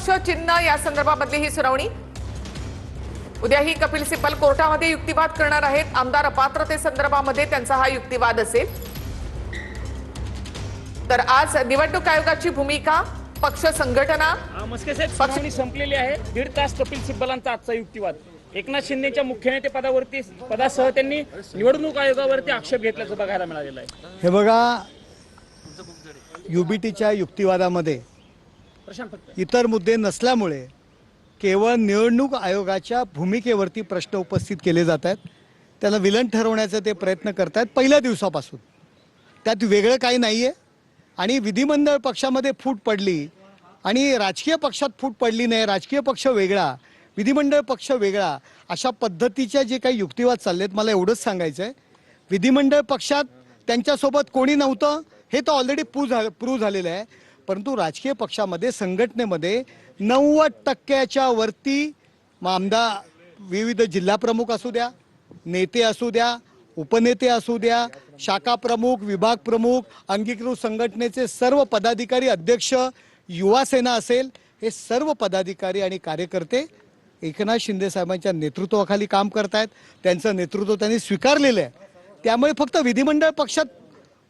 पक्ष चिन्ह या संदर्भामधली ही सुनावणी उद्याही कपिल सिब्बल कोर्टामध्ये युक्तिवाद करणार आहेत। आमदार अपात्रते संदर्भामध्ये त्यांचा हा युक्तिवाद असेल। तर आज निवडणूक आयोगाची भूमिका, पक्ष संघटना, मस्के साहेब सुनावणी संपलेली आहे। 1.5 तास कपिल सिब्बलांचा आजचा युक्तिवाद। एकनाथ शिंदेच्या मुख्य नेते पदासह त्यांनी निवडणूक आयोगावरती आक्षेप घेतल्याचं बघायला मिळालेलं आहे। हे बघा, युबीटीच्या युक्तिवादामध्ये इतर मुद्दे नसल्यामुळे केवळ निवडणूक आयोगाच्या भूमिकेवरती प्रश्न उपस्थित केले जात आहेत। त्याला विलन ठरवण्याचे ते प्रयत्न करत आहेत पहिल्या दिवसापासून। त्यात वेगळं काही नाही आहे आणि विधिमंडळ पक्षामध्ये फूट पडली आणि राजकीय पक्षात फूट पडली नाही। राजकीय पक्ष वेगळा, विधिमंडळ पक्ष वेगळा, अशा पद्धतीच्या जे काही युक्तिवाद चाललेत, मला एवढंच सांगायचं आहे, विधिमंडळ पक्षात त्यांच्यासोबत कोणी नव्हतं हे तर ऑलरेडी प्रूव्ह झालेलं आहे। परंतु राजकीय पक्षामध्ये, संघटनेमध्ये 90% वरती आमदार, विविध जिल्हा प्रमुख असू द्या, नेते असू द्या, उपनेते असू द्या, शाखा प्रमुख, विभाग प्रमुख, अंगीकृत संघटनेचे सर्व पदाधिकारी, अध्यक्ष, युवा सेना असेल, हे सर्व पदाधिकारी आणि कार्यकर्ते एकनाथ शिंदे साहेबांच्या नेतृत्वाखाली काम करतायत। त्यांचं नेतृत्व त्यांनी स्वीकारलेलं आहे। त्यामुळे फक्त विधिमंडळ पक्षात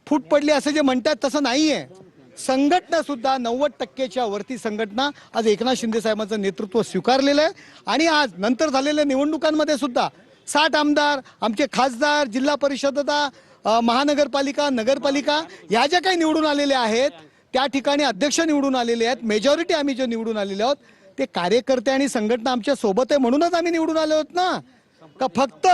फूट पडली असं जे म्हणतात तसं नाही आहे। संघटना सुद्धा 90% वरती संघटना आज एकनाथ शिंदे साहेबांचं नेतृत्व स्वीकारलेलं आहे। आणि आज नंतर झालेल्या निवडणुकांमध्ये सुद्धा 60 आमदार, आमचे खासदार, जिल्हा परिषदा, महानगरपालिका, नगरपालिका या ज्या काही निवडून आलेल्या आहेत, त्या ठिकाणी अध्यक्ष निवडून आलेले आहेत। मेजॉरिटी आम्ही जे निवडून आलेले आहोत ते कार्यकर्ते आणि संघटना आमच्या सोबत आहे म्हणूनच आम्ही निवडून आलो आहोत ना। का फक्त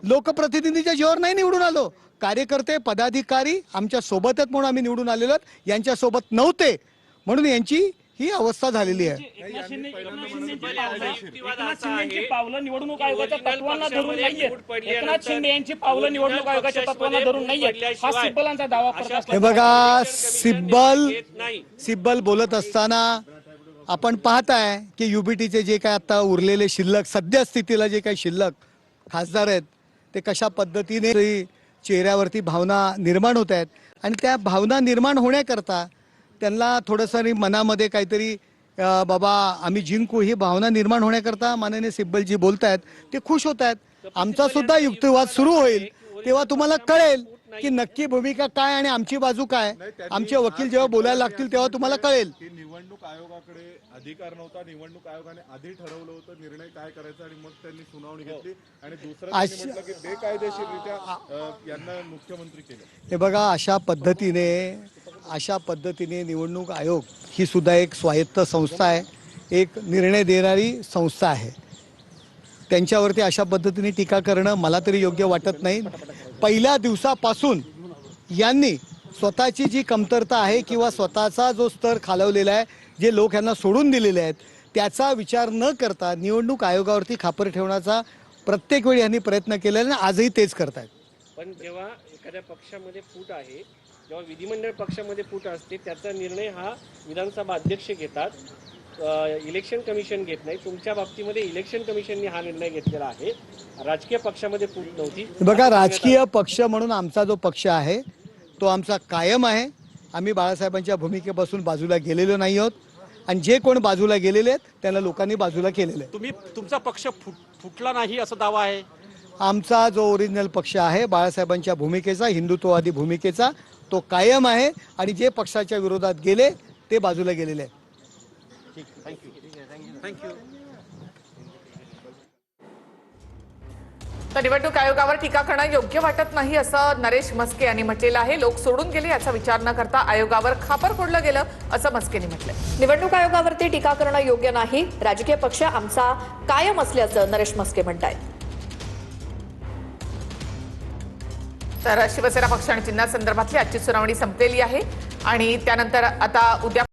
लोकप्रतिनिधीच्या जीवावर नाही निवडून आलो, कार्यकर्ते, पदाधिकारी आमच्या सोबत आहेत म्हणून आम्ही निवडून आलेलो आहोत। यांच्या सोबत नव्हते म्हणून यांची ही अवस्था झालेली आहे। एकनाथ शिंदेची पावलं निवडणूक आयोगाच्या तत्वांना धरून नाहीयेत। एकनाथ शिंदे यांची पावलं निवडणूक आयोगाच्या तत्वांना धरून नाहीयेत, हा सिब्बलांचा दावा करत असतात। हे बघा, सिब्बल बोलत असताना आपण पाहताय की युबीटीचे जे काय आता उरलेले शिल्लक, सध्या स्थितीला जे काही शिल्लक खासदार आहेत, ते कशा पद्धतीने चेहऱ्यावरती भावना निर्माण होत आहेत आणि त्या भावना निर्माण होण्याकरता त्यांना थोडंसं मनामध्ये काहीतरी बाबा आम्ही जिंकू ही भावना निर्माण होण्याकरता माननीय सिब्बलजी बोलत आहेत, ते खुश होत आहेत। आमचा सुद्धा युक्तिवाद सुरू होईल तेव्हा तुम्हाला कळेल की नक्की भूमिका काय आणि आमची बाजू काय। आमचे वकील जेव्हा बोलायला लागतील तेव्हा तुम्हाला कळेल। निवडणूक आयोगाकडे अधिकार नव्हता, निवडणूक आयोगाने आधी ठरवलं होतं निर्णय काय करायचा आणि मग त्यांनी सुनावणी घेतली आणि दुसरं त्यांनी म्हटलं की बेकायदेशीररित्या यांना मुख्यमंत्री केले। हे बघा, अशा पद्धतीने निवडणूक आयोग ही सुद्धा एक स्वायत्त संस्था आहे, एक निर्णय देणारी संस्था आहे। त्यांच्यावरती अशा पद्धतीने टीका करणं मला तरी योग्य वाटत नाही। पहिल्या दिवसापासून यांनी स्वतःची जी कमतरता आहे किंवा स्वतःचा जो स्तर खालवलेला आहे, जे लोक यांना सोडून दिलेले आहेत, त्याचा विचार न करता निवडणूक आयोगावरती खापर ठेवण्याचा प्रत्येक वेळी यांनी प्रयत्न केलेला आणि आजही तेच करतायत। पण जेव्हा एखाद्या पक्षामध्ये फूट आहे, जेव्हा विधिमंडळ पक्षामध्ये फूट असते, त्याचा निर्णय हा विधानसभा अध्यक्ष घेतात, इलेक्शन कमिशन घेत नाही। तुमच्या बाबतीमध्ये इलेक्शन कमिशनने हा निर्णय घेतलेला आहे, राजकीय पक्षामध्ये फूट नव्हती। बघा, राजकीय पक्ष म्हणून आमचा जो पक्ष आहे तो आमचा कायम आहे। आम्ही बाळासाहेबांच्या भूमिकेपासून बाजूला गेलेलो नाही आहोत आणि जे कोण बाजूला गेलेले आहेत त्यांना लोकांनी बाजूला केलेलं आहे। तुमचा पक्ष फुटला नाही असा दावा आहे। आमचा जो ओरिजिनल पक्ष आहे बाळासाहेबांच्या भूमिकेचा, हिंदुत्ववादी भूमिकेचा, तो कायम आहे आणि जे पक्षाच्या विरोधात गेले ते बाजूला गेलेले आहेत। थँक्यू। तर निवडणूक आयोगावर टीका करणं योग्य वाटत नाही असं नरेश म्हस्के यांनी म्हटलेलं आहे। लोक सोडून गेले याचा विचार न करता आयोगावर खापर फोडलं गेलं असं म्हस्केंनी म्हटलंय। निवडणूक आयोगावरती टीका करणं योग्य नाही, राजकीय पक्ष आमचा कायम असल्याचं नरेश म्हस्के म्हणतायत। तर शिवसेना पक्ष आणि चिन्हा संदर्भातली आजची सुनावणी संपलेली आहे आणि त्यानंतर आता उद्या